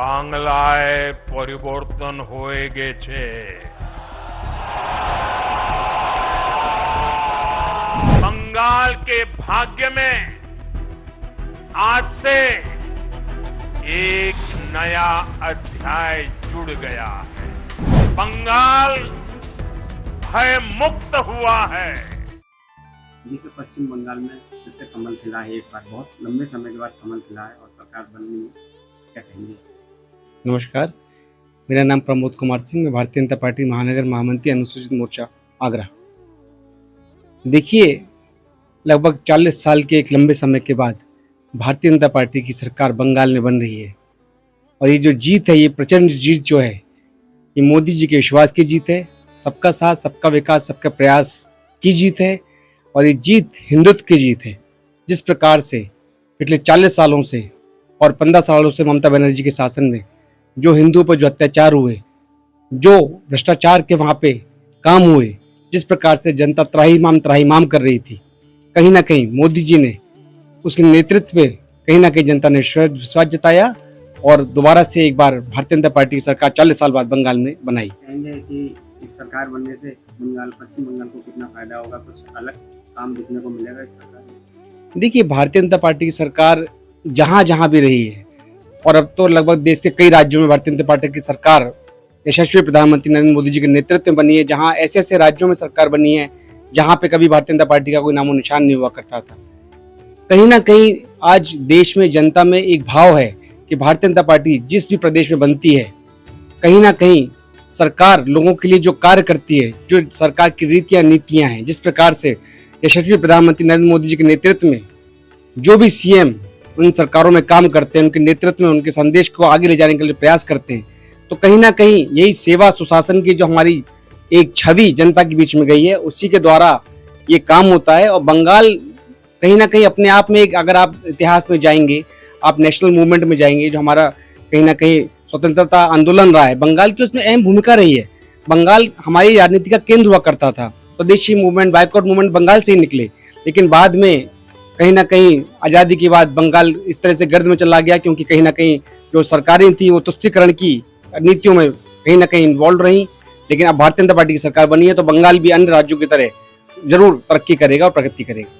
বাংলায় পরিবর্তন হয়ে গেছে। बंगाल के भाग्य में आज से एक नया अध्याय जुड़ गया है। बंगाल भय मुक्त हुआ है। से पश्चिम बंगाल में फिर से कमल खिला है। एक बार बहुत लंबे समय के बाद कमल खिला है और सरकार बनने में क्या कहेंगे? नमस्कार, मेरा नाम प्रमोद कुमार सिंह, मैं भारतीय जनता पार्टी महानगर महामंत्री अनुसूचित मोर्चा आगरा। देखिए, लगभग 40 साल के एक लंबे समय के बाद भारतीय जनता पार्टी की सरकार बंगाल में बन रही है और ये जो जीत है, ये प्रचंड जीत जो है, ये मोदी जी के विश्वास की जीत है। सबका साथ, सबका विकास, सबका प्रयास की जीत है और ये जीत हिंदुत्व की जीत है। जिस प्रकार से पिछले 40 सालों से और 15 सालों से ममता बनर्जी के शासन में जो हिंदुओं पर जो अत्याचार हुए, जो भ्रष्टाचार के वहाँ पे काम हुए, जिस प्रकार से जनता त्राहिमाम कर रही थी, कहीं ना कहीं मोदी जी ने उसके नेतृत्व में कहीं ना कहीं जनता ने विश्वास जताया और दोबारा से एक बार भारतीय जनता पार्टी की सरकार 40 साल बाद बंगाल में बनाई। कहेंगे कि इस सरकार बनने से पश्चिम बंगाल को कितना फायदा होगा, कुछ अलग काम देखने को मिलेगा इस सरकार में? देखिए, भारतीय जनता पार्टी की सरकार जहाँ जहाँ भी रही है और अब तो लगभग देश के कई राज्यों में भारतीय जनता पार्टी की सरकार यशस्वी प्रधानमंत्री नरेंद्र मोदी जी के नेतृत्व में बनी है, जहाँ ऐसे ऐसे राज्यों में सरकार बनी है जहाँ पे कभी भारतीय जनता पार्टी का कोई नामो निशान नहीं हुआ करता था। कहीं ना कहीं आज देश में जनता में एक भाव है कि भारतीय जनता पार्टी जिस भी प्रदेश में बनती है, कहीं ना कहीं सरकार लोगों के लिए जो कार्य करती है, जो सरकार की रीतियां नीतियां हैं, जिस प्रकार से यशस्वी प्रधानमंत्री नरेंद्र मोदी जी के नेतृत्व में जो भी सीएम उन सरकारों में काम करते हैं, उनके नेतृत्व में उनके संदेश को आगे ले जाने के लिए प्रयास करते हैं, तो कहीं ना कहीं यही सेवा सुशासन की जो हमारी एक छवि जनता के बीच में गई है, उसी के द्वारा ये काम होता है। और बंगाल कहीं ना कहीं अपने आप में एक, अगर आप इतिहास में जाएंगे, आप नेशनल मूवमेंट में जाएंगे, जो हमारा कहीं ना कहीं स्वतंत्रता आंदोलन रहा है, बंगाल की उसमें अहम भूमिका रही है। बंगाल हमारी राजनीति का केंद्र हुआ करता था। स्वदेशी मूवमेंट, बायकॉट मूवमेंट बंगाल से ही निकले, लेकिन बाद में कहीं ना कहीं आज़ादी के बाद बंगाल इस तरह से गर्द में चला गया, क्योंकि कहीं ना कहीं जो सरकारें थी वो तुष्टीकरण की नीतियों में कहीं ना कहीं इन्वॉल्व रही। लेकिन अब भारतीय जनता पार्टी की सरकार बनी है तो बंगाल भी अन्य राज्यों की तरह जरूर तरक्की करेगा और प्रगति करेगा।